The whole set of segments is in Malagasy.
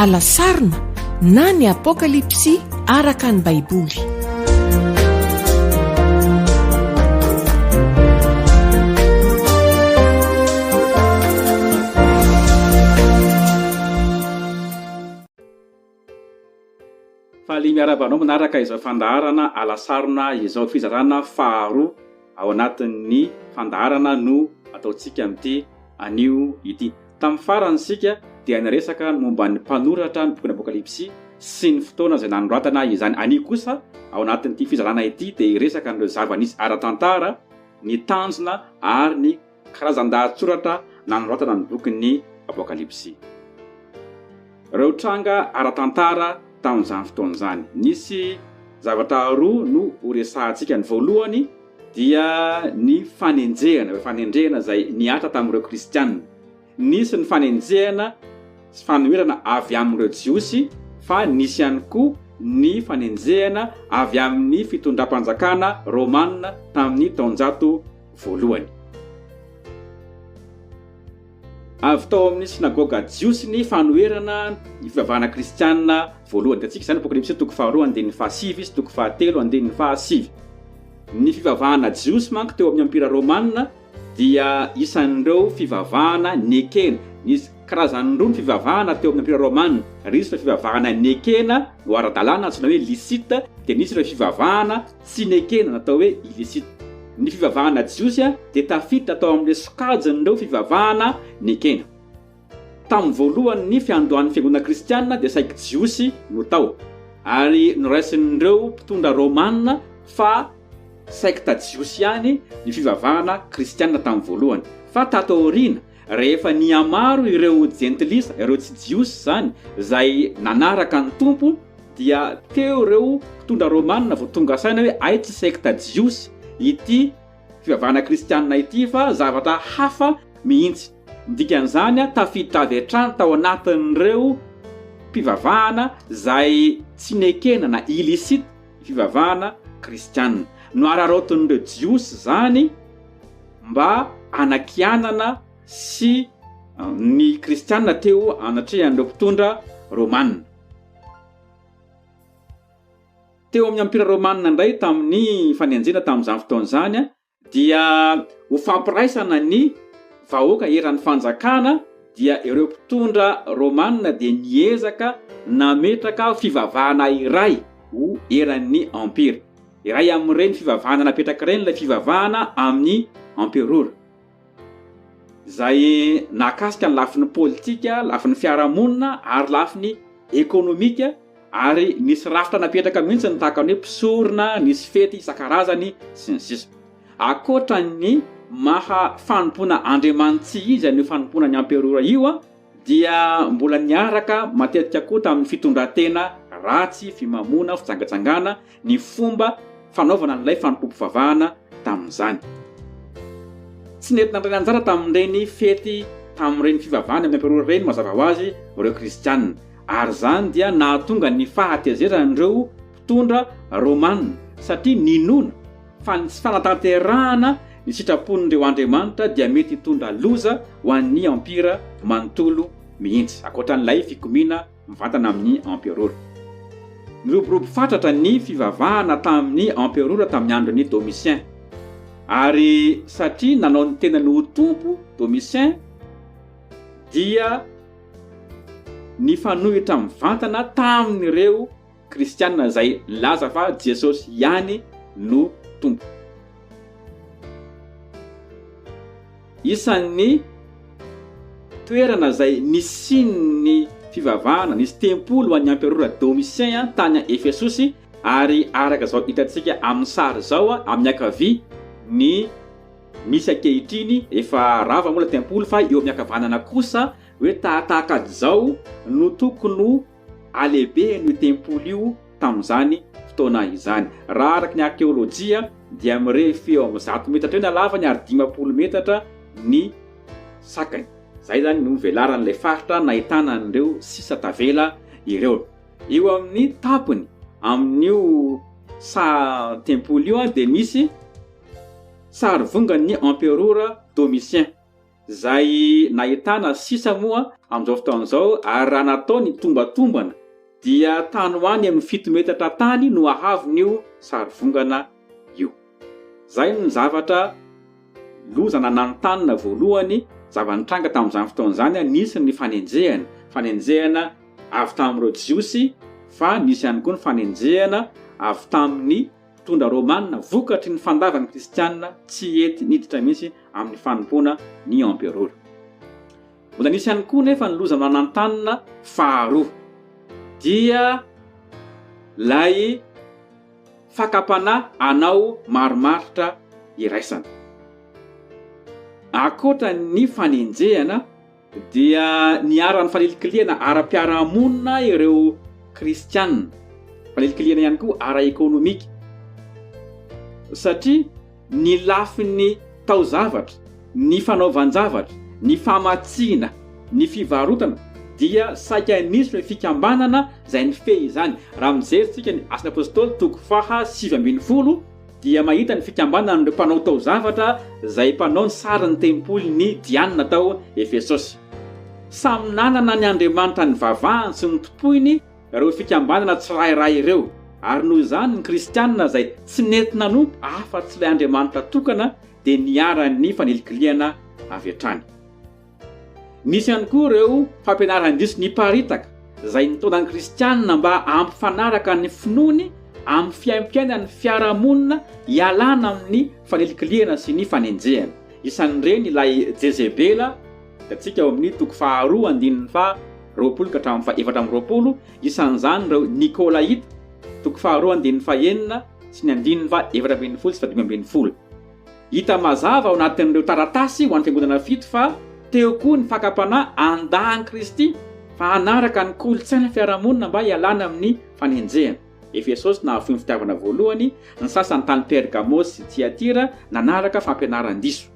alasarina na ny apokalipsy araka ny baiboly. Faly miarabanao manaraka izao fandaharana alasarina izao fizarana faharoa ao anatin'ny fandaharana no ataontsika amin'ity anio ity. Tamin'ny farany sika dia niresaka momba ny mpanoratra ny boky apokalipsy sy ny fotoana izay nanoratana izany. Anio kosa ao anatin'ity fizarana ity dia iresaka ny zava-nisy ara-tantara, ny tanjona ary ny karazan-dahatsoratra nanoratana ny bokin'ny apokalipsy. Ireo tranga ara-tantara tamin'izany fotoana izany. Nisy zavatra roa no horesahantsika. Ny voalohany dia ny fanenjehana izay niatra tamin'ireo kristianina. Nisy ny fanenjehana sy fanoherana avy amin'ireo jiosy, fa nisy ihany koa ny fanenjehana avy amin'ny fitondram-panjakana romanina tamin'ny taonjato voalohany. Avy tao amin'ny sinagoga jiosy ny fanoherana ny fivavahana kristianina voalohany. Tatsika izany apokalipsy toko faharoa andininy fahasivy sy toko fahatelo andininy fahasivy. Ny fivavahana jiosy manko teo amin'ny ampira romanina dia isan'ireo fivavahana nekena. Nisy karazany roa ny fivavahana teo amin'ny ampira romanina. Risy ireo fivavahana nekena no ara-dalàna antsoina hoe licite, dia nisy ireo fivavahana tsy nekena natao hoe illicite. Ny fivavahana jiosy dia tafiditra tao amin'ilay sokajin'ireo fivavahana nekena. Tamin'ny voalohany ny fiandohan'ny fiangonana kristianina dia saika jiosy no tao, ary noraisin'ireo mpitondra romanina fa sekta jiosy ihany ny fivavahana kristianina tamin'ny voalohany. Fa tataoriana rehefa niamaro ireo jentilisa, ireo tsy jiosy zany, izay nanaraka ny tompo, dia teo ireo mpitondra romanina vao tonga saina hoe ay tsy sekta jiosy ity fivavahana kristianina ity fa zavatra hafa mihitsy. Dikan'izany tafiditra avy hatrany tao anatin'ireo mpivavahana izay tsy nekena na illicite fivavahana kristianina. No ararotin'ireo jiosy zany mba anakianana sy ny kristianina teo anatrehan'ireo mpitondra romanina. Teo amin'ny ampira romanina indray tamin'ny fanenjena tamin'izany fotoana izany dia ho fampiraisana ny vahoaka eran'ny fanjakana, dia ireo mpitondra romanina dia niezaka nametraka fivavahana iray ho eran'ny ampira. Iray amin'ireny fivavahana napetraka ireny ilay fivavahana amin'ny amperora, izay nakasika ny lafiny politika, lafiny fiarahamonina ary lafiny ekonomika. Ary nisy rafitra napetraka mihitsy ny tahaka ny hoe mpisorona, nisy fety isan-karazany sy ny sisa. Akoatra ny maha fanompoana Andriamanitsy izy ny fanompoana ny amperora io dia mbola niaraka matetika koa tamin'ny fitondran-tena ratsy, fimamona, fitsangatsangana, ny fomba fanaovana n'ilay fanompo-pivavahana tamin'izany. Tsy nentina indray anjara tamin'ireny fety, tamin'ireny fivavahana amin'ny amperora ireny mazava ho azy ireo kristianina. Ary zany dia nahatonga ny fahatezerandreo mpitondra romanina, satria ninona fa ny tsy fanatanterahana ny sitrapon'ireo Andriamanitra dia mety hitondra loza ho an'ny ampira manontolo mihitsy, akoatran'ilay fikomiana mivantana amin'ny amperora. Miroborobo fatratra ny fivavahana tamin'ny amperora tamin'ny andron'ny Domitien, ary satria nanao ny tenany ho tompo Domitien dia ny fanohitra mivantana tamin'ireo kristianina izay laza fa Jesosy ihany no tompo. Isan'ny toerana izay nisin'ny fivavahana, nisy tempolo an'ny amperora Domitien tany Efesosy, ary araka izao hitantsika amin'ny sary izao amin'ny ankavia ny misy ankehitriny efa rava moa tempolo, fa eo amin'ny ankavanana kosa hoe tahaka izao no tokony alehibe ny tempolo io tamin'izany fotoana izany. Raha araka ny arkeolojia dia mirefy eo amin'ny 100 metatra eo ny halavany ary 50 metatra ny sakany. Zay zany no velaran'ilay faritra nahitana an'ireo sisa tavela ireo. Eo amin'ny tapony amin'io tempolo io dia misy sary vongan'ny amperora Domitien. zay nahitana sisa moa amin'izao fotoan'izao ary raha natao ny tombatombana dia tany hoany amin'ny 7 metatra tany no ahavon'io sarivongana io. Zay ny zavatra lozana nanontanina voalohany zava-nitranga tamin'izany fotoan'izany nisy ny fanenjehana avy tamin'ireo jiosy fa nisy ihany koa ny fanenjehana avy tamin'ny mpitondra romanina vokatry ny fandavana kristianina tsy ety niditra mihitsy amin'ny fanompoana ny emperora. Mbola nisy ihany koa nefa ny lozana nanontanina faharoa dia lay fakapana anao marimaritra iraisana. Akoatra ny fanenjehana dia niaran'ny fanelikiliana ara-piarahamonina ireo kristianina, fanelikiliana ihany koa ara-ekônomika, satria ny lafin'ny taozavatra, ny fanaovan-javatra, ny famatsina, ny fivarotana dia saika nisy ny fikambanana zay nifehy izany. Raha mijeritsika ny Asin'ny Apôstôly 7:7 dia mahita ny fikambanana ireo mpanao taozavatra zay mpanao ny sarin'ny tempoly ny Diana tao Efesosy. Samy nanana ny Andriamanitra ny vavahany sy ny topoiny ireo fikambanana tsirairay ireo, ary noho izany ny kristianina zay tsy nety nanompo afa-tsy ilay Andriamanitra tokana dia niaran'ny fanelikiliana avy hatrany. Nisy ihany koa ireo fampianaran-diso niparitaka zay nitaonan'ny kristianina mba ampifanaraka ny finoany amin'ny fiaimpiainan'ny fiarahamonina ialana amin'ny fanelikiliana sy ny fanenjehana. Isan'ireny ilay Jezebela, atsika ao amin'ny 2:2-20 ka hatramin'ny 4:20. Isan'izany ireo Nikolaita 2:2-9 sy ny 4:20-5:20. Hita mazava ao anatin'ireo taratasy ho an'ny fiangonana fito fa teo koa ny fakapana andahan'i Kristy fa hanaraka ny kolontsaina fiarahamonina mba ialana amin'ny fanenjehana. Efesosy nahafoy ny fitiavana voalohany, ny sasany tany Pergamos sy Tiatira nanaraka fampianaran-diso.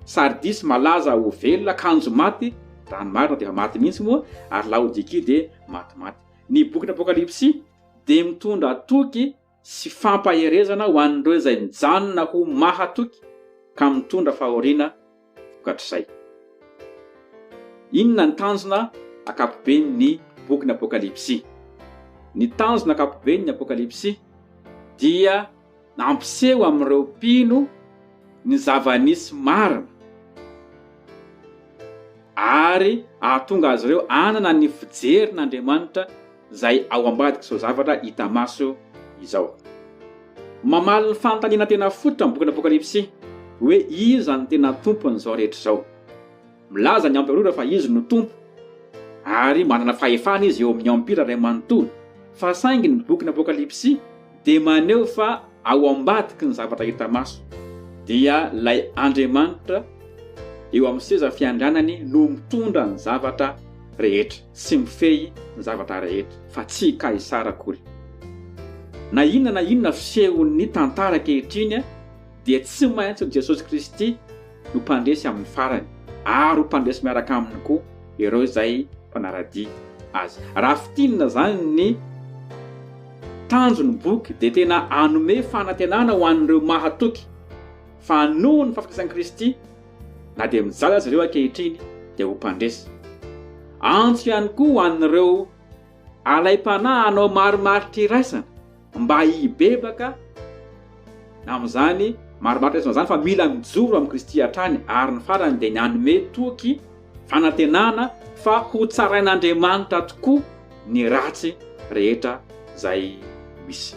Sardis malaza ho velona, kanjo maty, rano marina dia maty mihitsy moa, ary Laodikia dia matimaty. Ny boky n'Apokalipsy dia mitondra toky sy fampaherezana ho an'ireo izay mijanona ho mahatoky ka mitondra fahoriana vokatr'izay. Inona ny tanjona akapoben'ny boky n'Apokalipsy? Ny tanjona akapoben'ny Apokalipsy dia nampiseho amin'ireo mpino ny zava-nisy marina ary ahatonga azy ireo anana ny fijerin'Andriamanitra zay ao ambadika izao zavatra hita maso izao. Mamaly ny fanontaniana tena fototra amin'ny boky n'Apokalipsy hoe iza ny tena tompon'izao rehetra izao. Milaza ny emperora fa izy no tompo ary manana fahefana izy eo amin'ny empira ray manontolo, fa saingy ny boky n'Apokalipsy dia maneho fa ao ambadiky ny zavatra hita maso dia lay Andriamanitra eo amin'ny seza fiandranany no mitondra ny zavatra rehetra sy mifehy ny zavatra rehetra fa tsy Kaisara akory. Na inona fisehon'ny tantara ankehitriny dia tsy maintsy Jesosy Kristy no mpandresy amin'ny farany ary ho mpandresy miaraka aminy koa ireo izay mpanaradia azy. Raha fitinina zany ny tanjon'ny boky dia tena anome fanantenana ho an'ireo mahatoky fa noho ny fahafatesany Kristy na dia mijaly azy ireo ankehitriny dia ho mpandresy. Antso ihany koa ho an'ireo alaim-panahy anao marimaritra iraisana mba hibebaka amin'izany marimaritra iraisana zany fa mila mijoro amin'ny Kristy hatrany, ary ny farany dia ny anome toky fanantenana fa ho tsarain'Andriamanitra tokoa ny ratsy rehetra zay misy.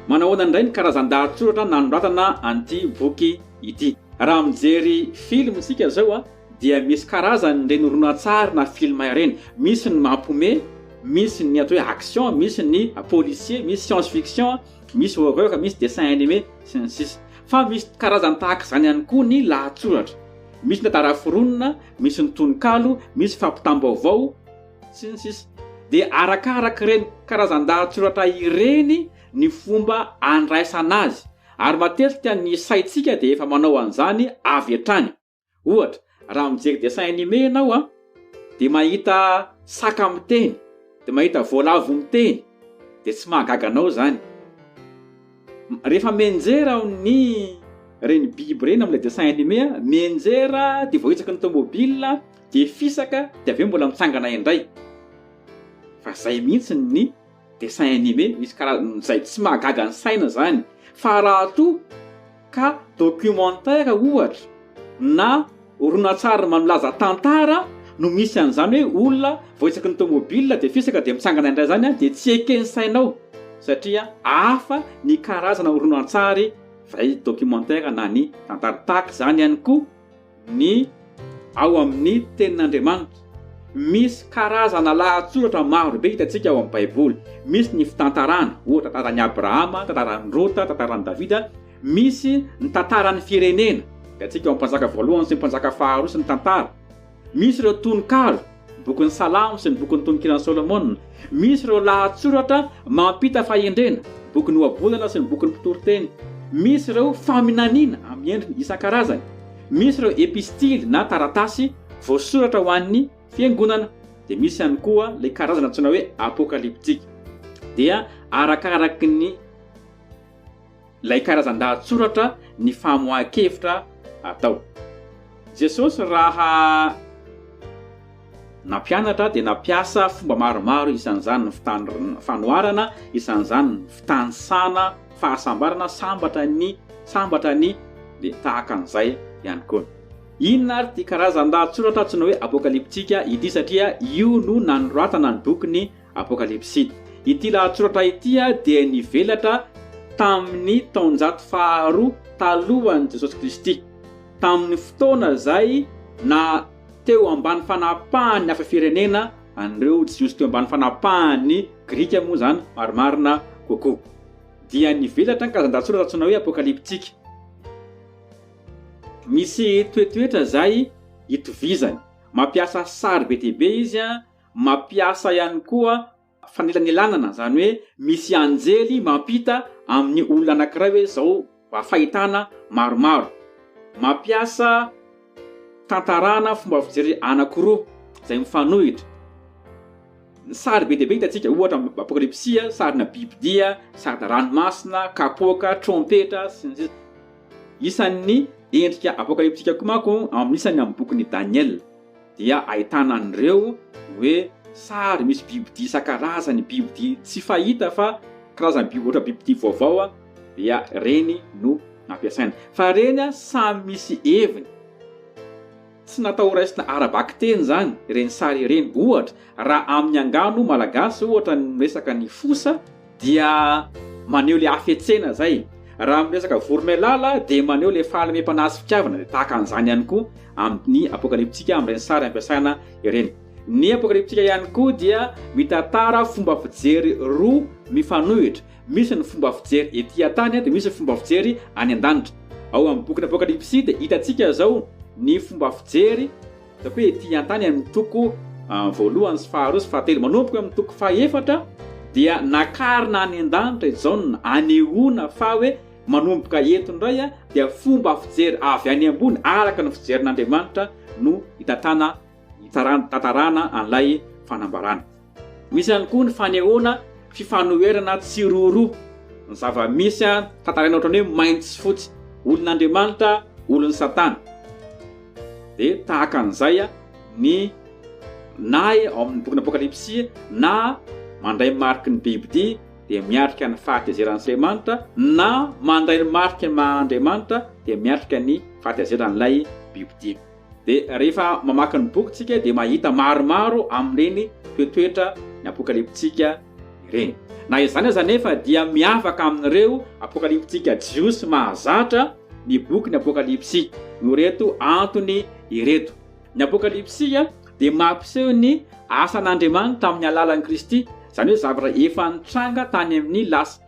Manahoana indray ny karazan-dahatsoratra nanoratana an'ity boky ity. Raha mijery film isika zao dia misy karazany ireny horonan-tsary na film ireny. Misy ny mampiomehy, misy ny atao hoe action, misy ny policier, misy science fiction, misy horreur, misy dessin animé sy ny sisa. Fa misy karazany tahaka izany ihany koa ny lahatsoratra. Misy ny tantara foronina, misy ny tononkalo, misy fampitam-baovao sy ny sisa. Dia arakaraka ireny karazan-dahatsoratra ireny ny fomba andraisana azy, ary matetika ny saitsika dia efa manao an'izany avy hatrany. Ohatra, raha mijery dessin animé ianao dia mahita saka miteny, dia mahita voalavo miteny, dia tsy mahagaga anao zany. Rehefa menjera ny reny biby reny amin'ilay dessin animé mienjera dia voahitsaka ny tomobila dia fisaka dia avy eo mbola mitsangana indray. Fa zay mihitsy ny dessin animé misy karazay tsy mahagaga ny saina zany. Fa raha to ka documentaire ohatra na horonan-tsary mamolaza tantara no misy an'izany hoe olona voahitsaka ny tomobila dia fisaka dia mitsangana indray zany dia tsy eken'ny sainao satria hafa ny karazana horonan-tsary zay documentaire na ny tantara. Tahaka zany ihany koa ny ao amin'ny tenin'Andriamanitra. Misy karazana lahatsoratra maro be hitantsika ao amin'ny Baiboly. Misy ny fitantarana, ohatra tantaran'i Abrahama, tantaran'i Rota, tantaran'i Davida. Misy ny tantaran'ny firenena, hitantsika ao amin'ny mpanjaka voalohany sy ny mpanjaka faharoa sy ny tantara. Misy ireo tononkalo, bokin'ny Salamo sy ny bokin'ny tononkirana Solomona. Misy ireo lahatsoratra mampita fahendrena, bokin'ny Ohabolana sy ny bokin'ny Mpitoroteny. Misy ireo faminaniana amin'ny endriny isan-karazany. Misy ireo epistily na taratasy voasoratra ho an'ny fiangonana. Dia misy ihany koa ilay karazana antsoina hoe apokaliptika. Dia arakaraky ny ilay karazan-dahatsoratra ny famohan-kevitra atao. Jesosy raha nampianatra dia nampiasa fomba maromaro, isan'izany ny fanoharana, isan'izany ny fitanisana, fahasambarana, sambatra ny dia tahaka an'izay ihany koa. Inona ary ty karazan-dahatsoratra antsoina hoe apokaliptika ity satria io no nanoratana ny bokin'ny apokalipsy. Ity lahatsoratra ity dia nivelatra tamin'ny taonjato faharoa talohan'i Jesosy Kristy, tamin'ny fotoana zay na teo ambany fanapahan'ny hafa firenena an'ireo jiosy teo ambany fanapahan'ny Grika moa zany marimarina kokoa. Dia nivelatra ny karazan-dahatsoratra antsoina hoe apokaliptika. Misy toetoetra zay itovizany, mampiasa sary be dia be izy, mampiasa ihany koa fanelanelana, zany hoe misy anjely mampita amin'ny olona anankiray hoe zao fahitana maromaro. Mampiasa tantarana fomba fijery anankiroa zay mifanohitra. Sary be dia be hitantsika ohatra apokalipsia, sarina bibidia, sarina ranomasina, kapoaka, trompetra sy ny sisa. Isan'ny endrika apokaliptika koa manko amin'isany amin'ny bokin'i Daniel dia ahitana an'ireo hoe sary misy bibidia isan-karazany, bibidia tsy fahita fa karazany biby ohatra bibidia vaovao dia reny no nampiasaina. Fa reny samy misy heviny, tsy natao raisina arabaky teny zany reny sary ireny. Ohatra raha amin'ny angano malagasy ohatra ny resaka ny fosa dia maneho le hafetsena zay. Raha miresaka voromailala dia maneho le fahalemem-panahy fitiavana. Tahaka an'izany ihany koa amin'ny apokaliptika amin'ireny sary ampiasaina ireny. Ny apokaliptika ihany koa dia mitantara fomba fijery roa mifanohitra. Misy ny fomba fijery etỳ antany dia misy ny fomba fijery any an-danitra. Ao amin'ny bokin'ny apokalipsy dia hitantsika zao ny fomba fijery hoe etỳ antany amin'ny toko voalohany sy faharoa sy fahatelo manomboka amin'ny toko fahaefatra dia nakarina any an-danitra izao anehoana fa hoe manomboka eto indray dia fomba fijery avy any ambony araka ny fijerin'Andriamanitra no tantarana an'ilay fanambarana. Misy ihany koa ny fanehoana fifanoherana tsiroroa, ny zava-misy tantaraina ohatran'ny hoe mainty sy fotsy, olon'Andriamanitra, olon'ny Satana. Dia tahaka an'izay ny na ao amin'ny bokin'ny apokalipsy na mandray mariky ny bibidia dia miatrika ny fahatezeran'Andriamanitra, na mandray mariky Andriamanitra dia miatrika ny fahatezeran'ilay bibidia. Dia rehefa mamaky ny boky tsika dia mahita maromaro amin'ireny toetoetra ny apokaliptika ireny. Na izany aza nefa dia miavaka amin'ireo apokaliptika jiosy mahazatra ny boky ny apokalipsy. No reto antony ireto. Ny apokalipsy dia mampiseho ny asan'Andriamanitra tamin'ny alalan'i Kristy, zany hoe zavatra efa nitranga tany amin'ny lasa.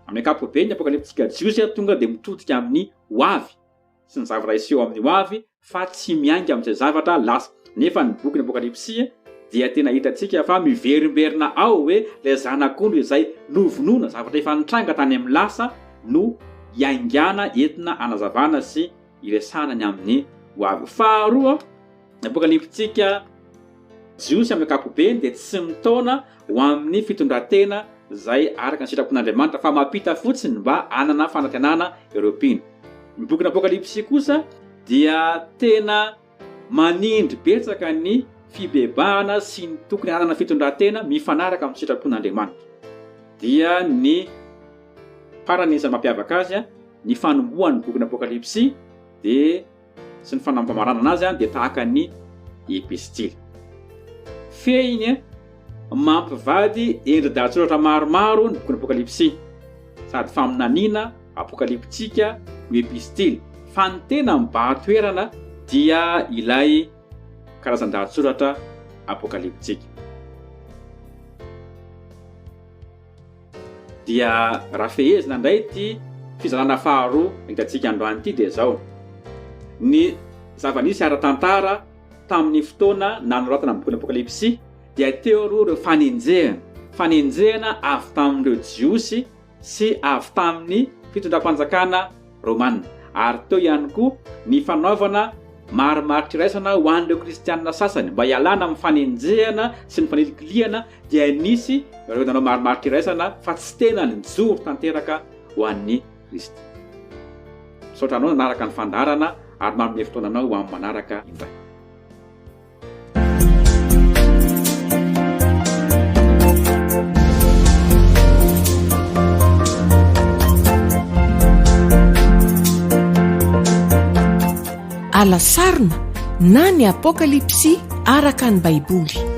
Amin'ny ankapobeny ny apokaliptika jiosy tonga dia mitodika amin'ny hoavy sy ny zavatra iseho amin'ny hoavy fa tsy mianga amin'izay zavatra lasa. Nefa ny boky ny apokalipsy dia tena hitantsika fa miverimberina ao hoe ilay zanak'ondry izay novonoina zavatra efa nitranga tany amin'ny lasa no hiaingana entina anazavana sy iresana ny amin'ny hoavy. Faharoa, ny apokaliptika jiosy amin'ny ankapobeny dia tsy mitaona ho amin'ny fitondran-tena zay araka ny sitrapon'Andriamanitra fa mampita fotsiny mba hanana fanantenana ireo mpino. Ny boky n'Apokalipsy kosa dia tena manindry betsaka ny fibebahana sy ny tokony hanana fitondran-tena mifanaraka amin'ny sitrapon'Andriamanitra. Dia ny farany isan'ny mampiavaka azy ny fanombohan'ny boky n'Apokalipsy dia sy ny fanambamarana azy dia tahaka ny epistily. Fehiny mampivady endri-dahatsoratra maromaro ny boky n'Apokalipsy, sady faminaniana apokaliptika no epistily. Fa ny tena mibahatoerana dia ilay karazan-dahatsoratra apokaliptika. Dia raha fehezina indray ity fizarana faharoa hitantsika androany ity dia zao: ny zava-nisy ara-tantara tamin'ny fotoana nanoratana amin'ny boky n'Apokalipsy dia teo aloha ireo fanenjehana avy tamin'ireo jiosy sy avy tamin'ny fitondram-panjakana Romanina. Ary teo ihany koa ny fanaovana marimaritra iraisana ho an'ireo kristianina sasany mba hialana amin'ny fanenjehana sy ny fanelikiliana, dia nisy ireo nanao marimaritra iraisana fa tsy tena nijoro tanteraka ho an'ny Kristy. Misaotra anao nanaraka ny fandarana ary manome fotoananao ho amin'ny manaraka indray. Alasarina na ny Apokalipsy araka ny Baiboly.